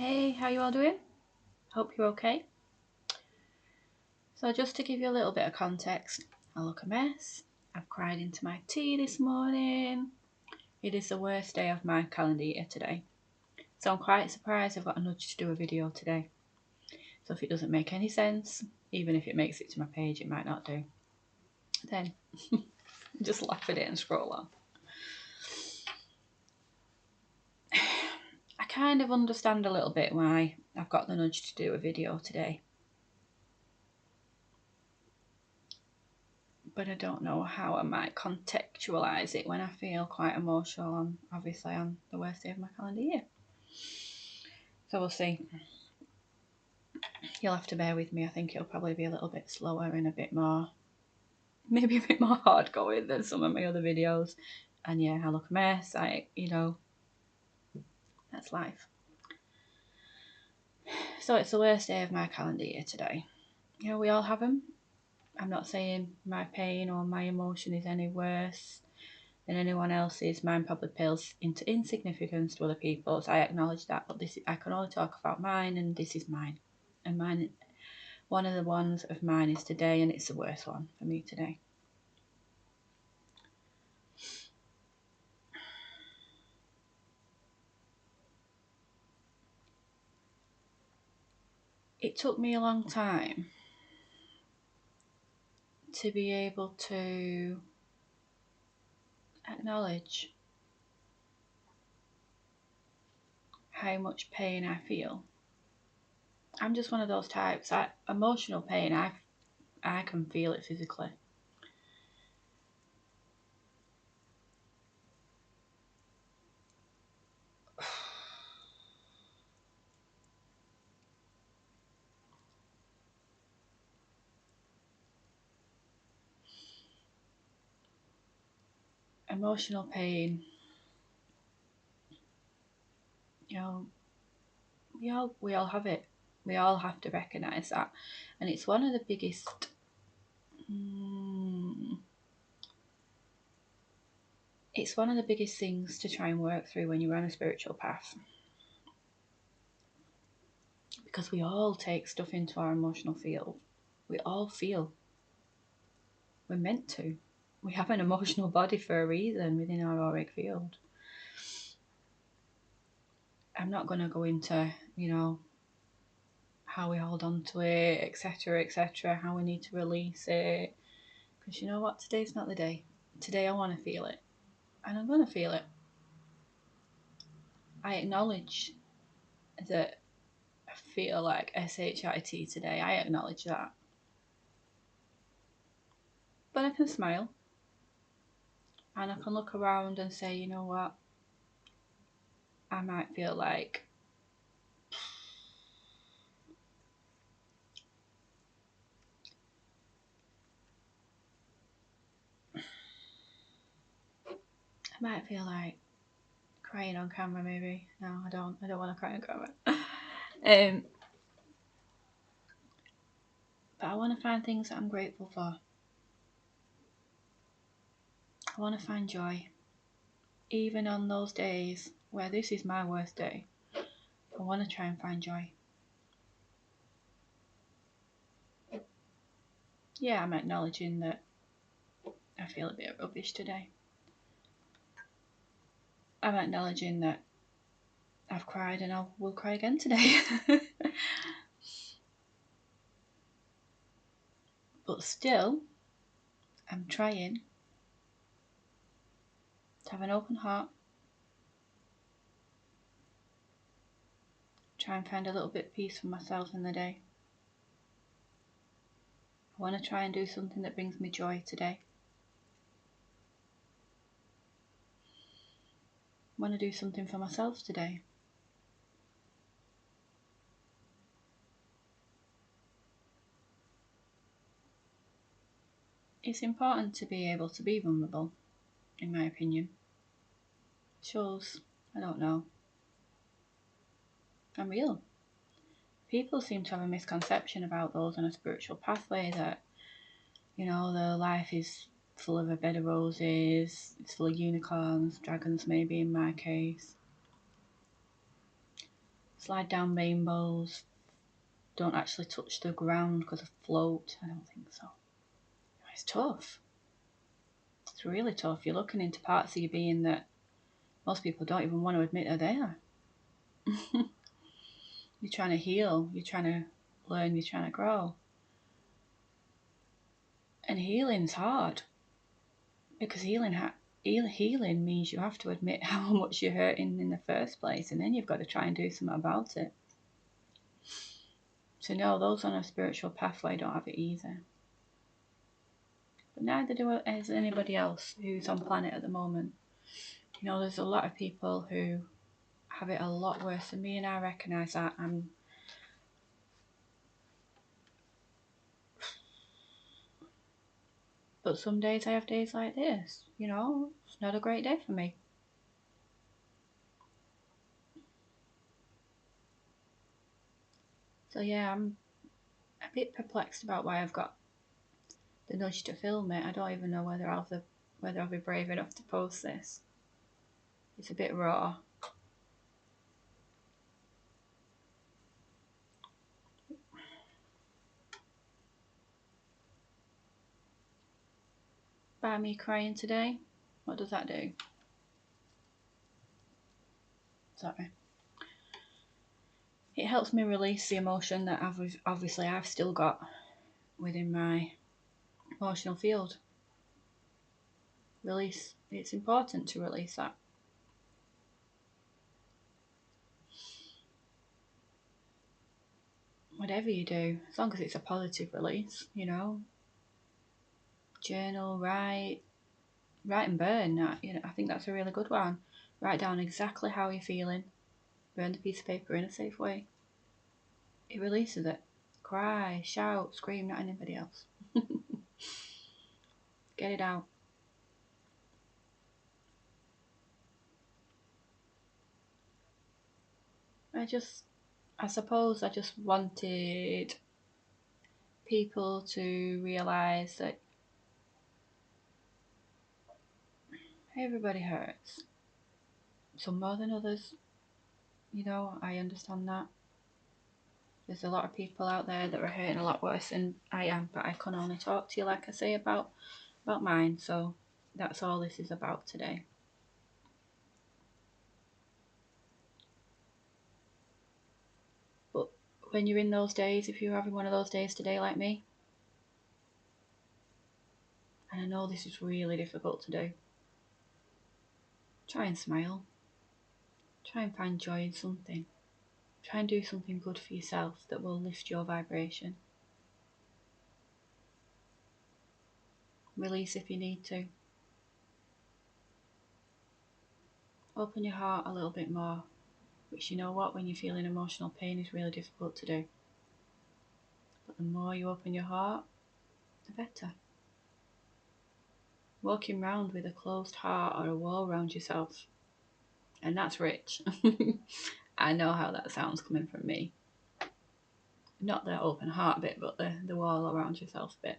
Hey, how you all doing? Hope you're okay. So just to give you a little bit of context, I look a mess. I've cried into my tea this morning. It is the worst day of my calendar year today. So I'm quite surprised I've got a nudge to do a video today. So if it doesn't make any sense, even if it makes it to my page, it might not do. Then just laugh at it and scroll on. I kind of understand a little bit why I've got the nudge to do a video today. But I don't know how I might contextualise it when I feel quite emotional obviously on the worst day of my calendar year. So we'll see. You'll have to bear with me. I think it'll probably be a little bit slower and maybe a bit more hard going than some of my other videos. And yeah, I look a mess. That's life. So it's the worst day of my calendar year today. We all have them. I'm not saying my pain or my emotion is any worse than anyone else's. Mine probably pales into insignificance to other people's. I acknowledge that, but I can only talk about mine, and this is mine. And mine, one of the ones of mine is today, and it's the worst one for me today. It took me a long time to be able to acknowledge how much pain I feel. I'm just one of those types. Emotional pain, I can feel it physically. Emotional pain, we all have it. We all have to recognise that. And it's one of the biggest it's one of the biggest things to try and work through when you're on a spiritual path. Because we all take stuff into our emotional field. We all feel. We're meant to. We have an emotional body for a reason within our auric field. I'm not going to go into, how we hold on to it, etc., how we need to release it. Because you know what? Today's not the day. Today I want to feel it. And I'm going to feel it. I acknowledge that I feel like SHIT today. I acknowledge that. But I can smile. And I can look around and say, you know what? I might feel like crying on camera maybe. No, I don't want to cry on camera. But I want to find things that I'm grateful for. I want to find joy. Even on those days where this is my worst day, I want to try and find joy. Yeah, I'm acknowledging that I feel a bit rubbish today. I'm acknowledging that I've cried and I will cry again today. But still, I'm trying to have an open heart, try and find a little bit of peace for myself in the day. I want to try and do something that brings me joy today. I want to do something for myself today. It's important to be able to be vulnerable, in my opinion. Shows, I don't know, I'm real. People seem to have a misconception about those on a spiritual pathway that, their life is full of a bed of roses, it's full of unicorns, dragons maybe in my case. slide down rainbows, don't actually touch the ground because of float. I don't think so. It's tough. It's really tough. You're looking into parts of your being that most people don't even want to admit are there. You're trying to heal, you're trying to learn, you're trying to grow. And healing's hard, because healing means you have to admit how much you're hurting in the first place, and then you've got to try and do something about it. So no, those on a spiritual pathway don't have it easy. But neither does anybody else who's on planet at the moment. You know, there's a lot of people who have it a lot worse than me, and I recognise that. But some days I have days like this, you know, it's not a great day for me. So yeah, I'm a bit perplexed about why I've got the nudge to film it. I don't even know whether I'll be brave enough to post this. It's a bit raw. By me crying today, what does that do? Sorry. It helps me release the emotion that I've still got within my emotional field. Release. It's important to release that. Whatever you do, as long as it's a positive release, you know. Journal, write and burn. You know, I think that's a really good one. Write down exactly how you're feeling. Burn the piece of paper in a safe way. It releases it. Cry, shout, scream, not anybody else. Get it out. I suppose I just wanted people to realise that everybody hurts. Some more than others. You know, I understand that. There's a lot of people out there that are hurting a lot worse than I am, but I can only talk to you, like I say, about mine. So that's all this is about today. But when you're in those days, if you're having one of those days today like me, and I know this is really difficult to do, try and smile. Try and find joy in something. Try and do something good for yourself that will lift your vibration. Release if you need to. Open your heart a little bit more, which, you know what, when you're feeling emotional pain is really difficult to do. But the more you open your heart, the better. Walking around with a closed heart or a wall around yourself, and that's rich. I know how that sounds coming from me. Not the open heart bit, but the wall around yourself bit.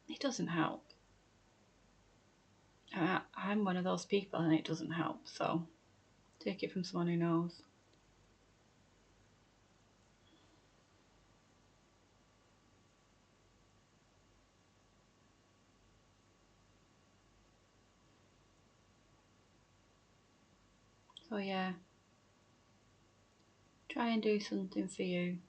It doesn't help. I'm one of those people and it doesn't help, so take it from someone who knows. So yeah, try and do something for you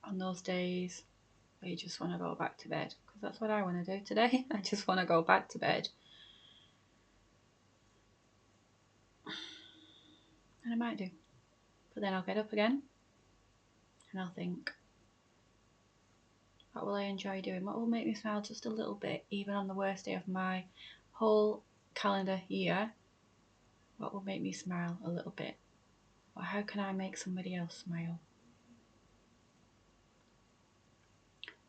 on those days where you just want to go back to bed, because that's what I want to do today. I just want to go back to bed. And I might do. But then I'll get up again and I'll think, what will I enjoy doing? What will make me smile just a little bit, even on the worst day of my whole calendar year? What will make me smile a little bit? Or how can I make somebody else smile?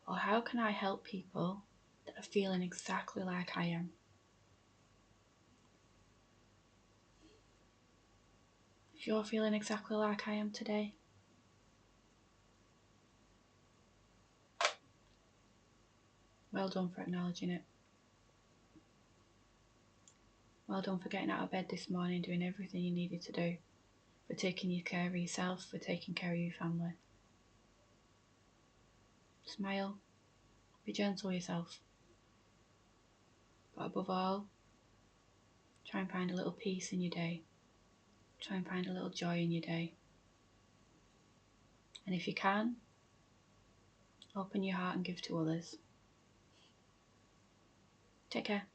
Or how can I help people that are feeling exactly like I am? If you're feeling exactly like I am today, well done for acknowledging it. Well done for getting out of bed this morning, doing everything you needed to do, for taking care of yourself, for taking care of your family. Smile, be gentle with yourself. But above all, try and find a little peace in your day. Try and find a little joy in your day. And if you can, open your heart and give to others. Take care.